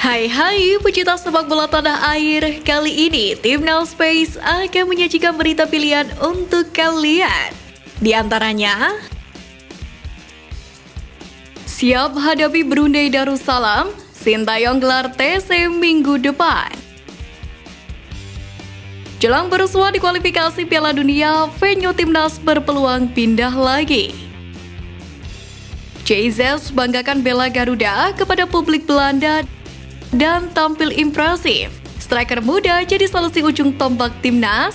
Hai pecinta sepak bola tanah air. Kali ini Timnas Space akan menyajikan berita pilihan untuk kalian. Di antaranya, siap hadapi Brunei Darussalam, Sintayong gelar TC minggu depan. Jelang bersua di kualifikasi Piala Dunia, venue Timnas berpeluang pindah lagi. Jesus banggakan bela Garuda kepada publik Belanda dan tampil impresif. Striker muda jadi solusi ujung tombak Timnas.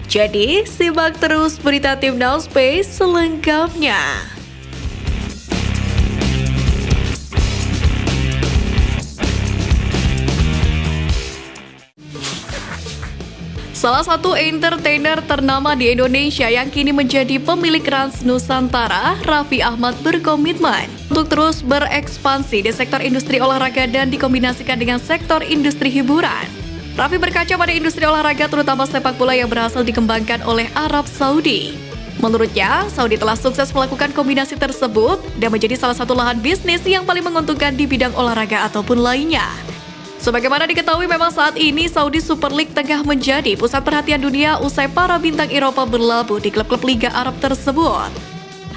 Jadi, simak terus berita Timnas Space selengkapnya. Salah satu entertainer ternama di Indonesia yang kini menjadi pemilik Rans Nusantara, Raffi Ahmad berkomitmen untuk terus berekspansi di sektor industri olahraga dan dikombinasikan dengan sektor industri hiburan. Raffi berkaca pada industri olahraga terutama sepak bola yang berhasil dikembangkan oleh Arab Saudi. Menurutnya, Saudi telah sukses melakukan kombinasi tersebut dan menjadi salah satu lahan bisnis yang paling menguntungkan di bidang olahraga ataupun lainnya. Sebagaimana diketahui memang saat ini Saudi Super League tengah menjadi pusat perhatian dunia usai para bintang Eropa berlabuh di klub-klub Liga Arab tersebut.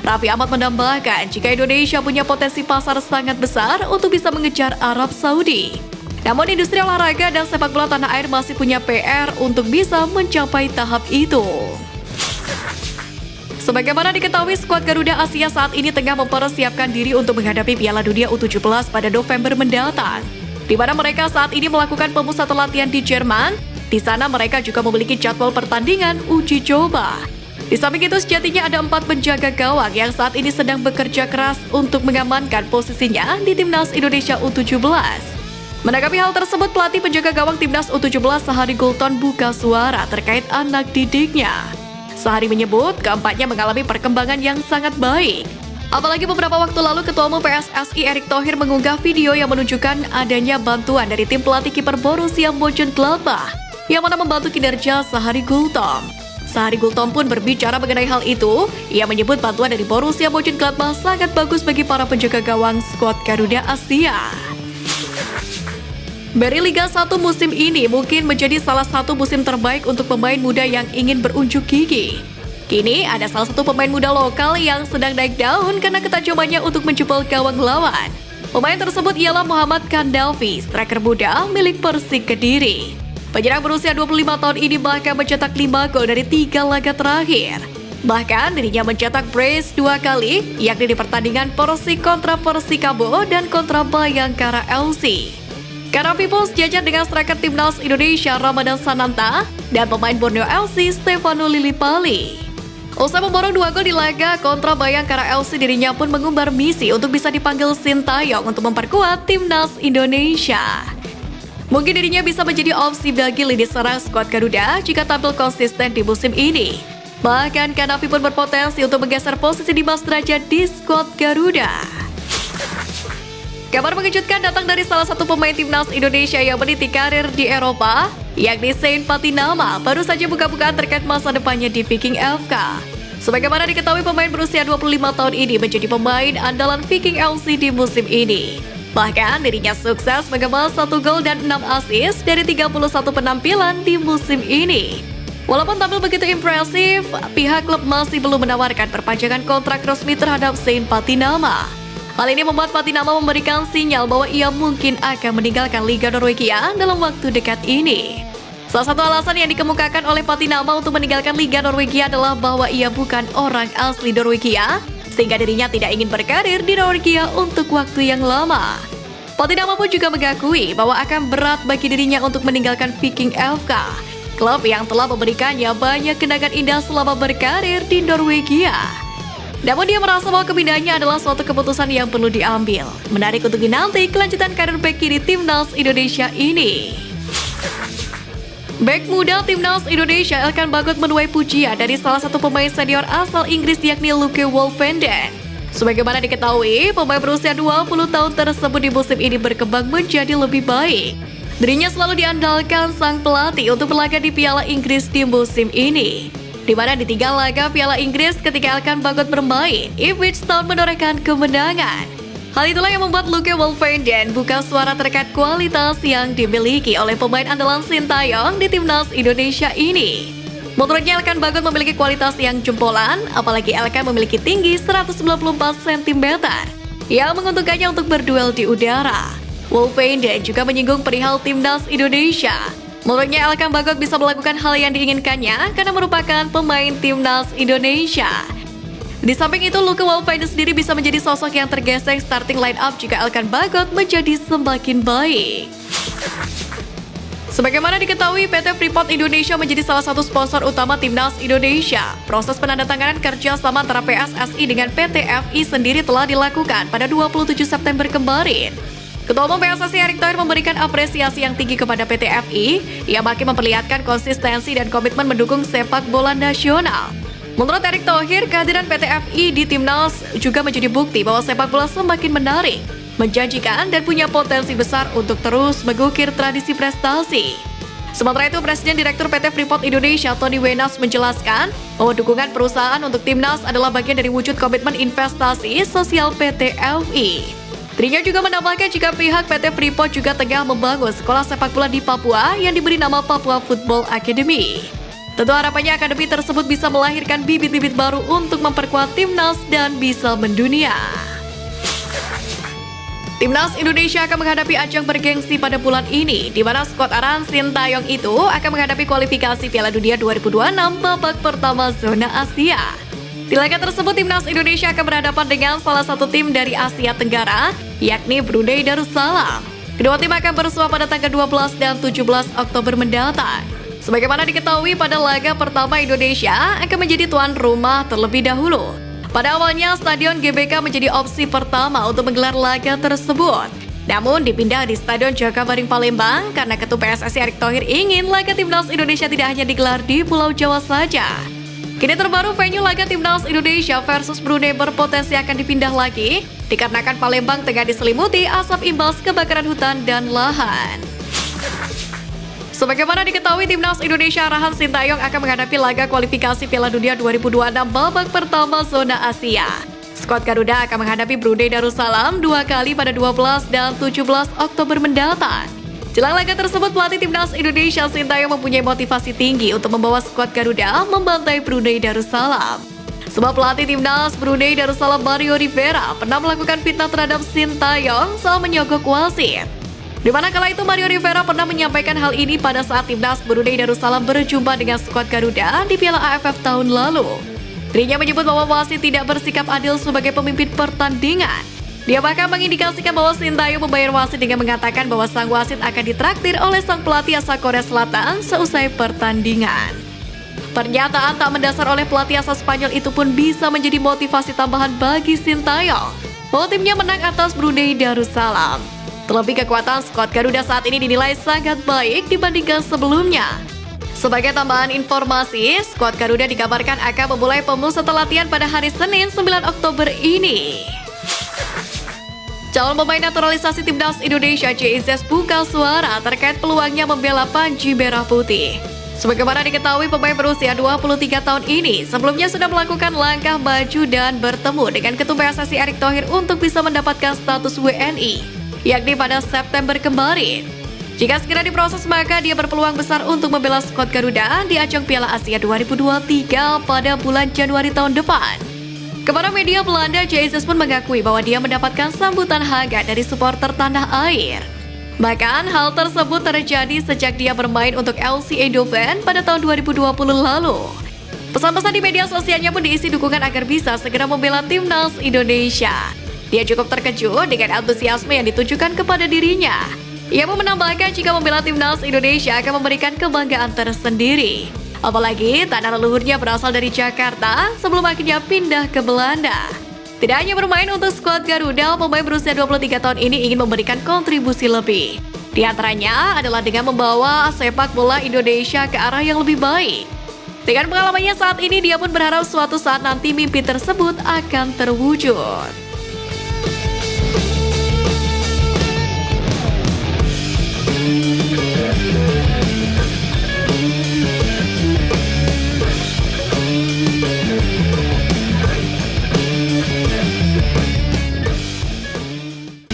Raffi Ahmad menambahkan jika Indonesia punya potensi pasar sangat besar untuk bisa mengejar Arab Saudi. Namun industri olahraga dan sepak bola tanah air masih punya PR untuk bisa mencapai tahap itu. Sebagaimana diketahui, skuad Garuda Asia saat ini tengah mempersiapkan diri untuk menghadapi Piala Dunia U17 pada November mendatang, di mana mereka saat ini melakukan pemusatan latihan di Jerman. Di sana mereka juga memiliki jadwal pertandingan uji coba. Di samping itu sejatinya ada 4 penjaga gawang yang saat ini sedang bekerja keras untuk mengamankan posisinya di Timnas Indonesia U17. Menanggapi hal tersebut, pelatih penjaga gawang Timnas U17 Sahari Gulton buka suara terkait anak didiknya. Sahari menyebut keempatnya mengalami perkembangan yang sangat baik. Apalagi beberapa waktu lalu Ketua Umum PSSI Erick Thohir mengunggah video yang menunjukkan adanya bantuan dari tim pelatih kiper Borussia Mönchengladbach yang mana membantu kinerja Sahari Gultom. Sahari Gultom pun berbicara mengenai hal itu. Ia menyebut bantuan dari Borussia Mönchengladbach sangat bagus bagi para penjaga gawang skuad Garuda Asia. Dari Liga 1 musim ini mungkin menjadi salah satu musim terbaik untuk pemain muda yang ingin berunjuk gigi. Kini ada salah satu pemain muda lokal yang sedang naik daun karena ketajamannya untuk menjebol gawang lawan. Pemain tersebut ialah Muhammad Kandalvi, striker muda milik Persik Kediri. Penyerang berusia 25 tahun ini bahkan mencetak 5 gol dari 3 laga terakhir. Bahkan dirinya mencetak brace 2 kali, yakni di pertandingan Persik kontra Persikabo dan kontra Bayangkara FC. Kandalvi pun sejajar dengan striker Timnas Indonesia Ramadan Sananta dan pemain Borneo FC Stefano Lillipali. Usai memborong 2 gol di laga kontra Bayangkara FC, dirinya pun mengumbar misi untuk bisa dipanggil Sintayong untuk memperkuat Timnas Indonesia. Mungkin dirinya bisa menjadi opsi bagi lini serang skuad Garuda jika tampil konsisten di musim ini. Bahkan Kandalvi pun berpotensi untuk menggeser posisi Dimas Derajat di skuad Garuda. Kabar mengejutkan datang dari salah satu pemain Timnas Indonesia yang meniti karir di Eropa, yakni Saint Patinama, baru saja buka-bukaan terkait masa depannya di Viking FK. Sebagaimana diketahui, pemain berusia 25 tahun ini menjadi pemain andalan Viking FC di musim ini. Bahkan dirinya sukses mengemas 1 gol dan 6 assist dari 31 penampilan di musim ini. Walaupun tampil begitu impresif, pihak klub masih belum menawarkan perpanjangan kontrak resmi terhadap Saint Patinama. Hal ini membuat Patinama memberikan sinyal bahwa ia mungkin akan meninggalkan Liga Norwegia dalam waktu dekat ini. Salah satu alasan yang dikemukakan oleh Patinama untuk meninggalkan Liga Norwegia adalah bahwa ia bukan orang asli Norwegia, sehingga dirinya tidak ingin berkarir di Norwegia untuk waktu yang lama. Patinama pun juga mengakui bahwa akan berat bagi dirinya untuk meninggalkan Viking FK, klub yang telah memberikannya banyak kenangan indah selama berkarir di Norwegia. Namun dia merasa bahwa kepindahannya adalah suatu keputusan yang perlu diambil. Menarik untuk dinanti kelanjutan karir bek kiri Timnas Indonesia ini. Bek muda Timnas Indonesia Elkan Bagot menuai pujian dari salah satu pemain senior asal Inggris yakni Luke Wolfenden. Sebagaimana diketahui, pemain berusia 20 tahun tersebut di musim ini berkembang menjadi lebih baik. Dirinya selalu diandalkan sang pelatih untuk berlaga di Piala Inggris di musim ini. di mana di 3 laga Piala Inggris ketika Elkan Bagot bermain, Ipswich Town menorehkan kemenangan. Hal itulah yang membuat Luke Wolfenden buka suara terkait kualitas yang dimiliki oleh pemain andalan Sintayong di timnas Indonesia ini. Menurutnya Elkan Bagot memiliki kualitas yang jempolan, apalagi Elkan memiliki tinggi 194 cm yang menguntungkannya untuk berduel di udara. Wolfenden juga menyinggung perihal timnas Indonesia. Menurutnya Elkan Bagot bisa melakukan hal yang diinginkannya karena merupakan pemain timnas Indonesia. Di samping itu, Luke Wolfenden sendiri bisa menjadi sosok yang tergeseng starting line up jika Elkan Bagot menjadi semakin baik. Sebagaimana diketahui, PT Freeport Indonesia menjadi salah satu sponsor utama timnas Indonesia. Proses penandatanganan kerjasama antara PSSI dengan PT FI sendiri telah dilakukan pada 27 September kemarin. Ketua Umum PSSI Erick Thohir memberikan apresiasi yang tinggi kepada PT FI yang makin memperlihatkan konsistensi dan komitmen mendukung sepak bola nasional. Menurut Erick Thohir, kehadiran PT FI di timnas juga menjadi bukti bahwa sepak bola semakin menarik, menjanjikan, dan punya potensi besar untuk terus mengukir tradisi prestasi. Sementara itu, Presiden Direktur PT Freeport Indonesia, Tony Wenas, menjelaskan bahwa dukungan perusahaan untuk timnas adalah bagian dari wujud komitmen investasi sosial PT FI. Dirinya juga menambahkan jika pihak PT Freeport juga tengah membangun sekolah sepak bola di Papua yang diberi nama Papua Football Academy. Tentu harapannya akademi tersebut bisa melahirkan bibit-bibit baru untuk memperkuat timnas dan bisa mendunia. Timnas Indonesia akan menghadapi ajang bergengsi pada bulan ini, di mana skuad Aran Sintayong itu akan menghadapi kualifikasi Piala Dunia 2026 babak pertama zona Asia. Di laga tersebut, Timnas Indonesia akan berhadapan dengan salah satu tim dari Asia Tenggara, yakni Brunei Darussalam. Kedua tim akan bersua pada tanggal 12 dan 17 Oktober mendatang. Sebagaimana diketahui, pada laga pertama Indonesia akan menjadi tuan rumah terlebih dahulu. Pada awalnya, Stadion GBK menjadi opsi pertama untuk menggelar laga tersebut. Namun dipindah di Stadion Jakabaring Palembang karena Ketua PSSI Erick Thohir ingin laga Timnas Indonesia tidak hanya digelar di Pulau Jawa saja. Kini terbaru venue laga Timnas Indonesia versus Brunei berpotensi akan dipindah lagi dikarenakan Palembang tengah diselimuti asap imbas kebakaran hutan dan lahan. Sebagaimana diketahui, Timnas Indonesia arahan Sintayong akan menghadapi laga kualifikasi Piala Dunia 2026 babak pertama zona Asia. Skuad Garuda akan menghadapi Brunei Darussalam 2 kali pada 12 dan 17 Oktober mendatang. Jelang laga tersebut, pelatih Timnas Indonesia Sintayong mempunyai motivasi tinggi untuk membawa skuad Garuda membantai Brunei Darussalam. Sebab pelatih Timnas Brunei Darussalam Mario Rivera pernah melakukan fitnah terhadap Sintayong soal menyogok wasit. Di mana kala itu Mario Rivera pernah menyampaikan hal ini pada saat Timnas Brunei Darussalam berjumpa dengan skuad Garuda di Piala AFF tahun lalu. Dirinya menyebut bahwa wasit tidak bersikap adil sebagai pemimpin pertandingan. Dia bahkan mengindikasikan bahwa Sintayong membayar wasit dengan mengatakan bahwa sang wasit akan ditraktir oleh sang pelatih asal Korea Selatan seusai pertandingan. Pernyataan tak mendasar oleh pelatih asal Spanyol itu pun bisa menjadi motivasi tambahan bagi Sintayong bahwa timnya menang atas Brunei Darussalam. Terlebih kekuatan skuad Garuda saat ini dinilai sangat baik dibandingkan sebelumnya. Sebagai tambahan informasi, skuad Garuda dikabarkan akan memulai pemusatan latihan pada hari Senin 9 Oktober ini. Calon pemain naturalisasi Timnas Indonesia JIZ buka suara terkait peluangnya membela Panji Merah Putih. Sebagaimana diketahui, pemain berusia 23 tahun ini sebelumnya sudah melakukan langkah maju dan bertemu dengan Ketua PSSI Erick Thohir untuk bisa mendapatkan status WNI. Yakni pada September kemarin. Jika segera diproses, maka dia berpeluang besar untuk membela skuad Garuda di ajang Piala Asia 2023 pada bulan Januari tahun depan. Kepada media Belanda, JIZ pun mengakui bahwa dia mendapatkan sambutan hangat dari supporter tanah air. Bahkan hal tersebut terjadi sejak dia bermain untuk LC Eindhoven pada tahun 2020 lalu. Pesan-pesan di media sosialnya pun diisi dukungan agar bisa segera membela Timnas Indonesia. Dia cukup terkejut dengan antusiasme yang ditujukan kepada dirinya. Ia pun menambahkan jika membela Timnas Indonesia akan memberikan kebanggaan tersendiri. Apalagi tanah leluhurnya berasal dari Jakarta sebelum akhirnya pindah ke Belanda. Tidak hanya bermain untuk skuad Garuda, pemain berusia 23 tahun ini ingin memberikan kontribusi lebih. Di antaranya adalah dengan membawa sepak bola Indonesia ke arah yang lebih baik. Dengan pengalamannya saat ini, dia pun berharap suatu saat nanti mimpi tersebut akan terwujud.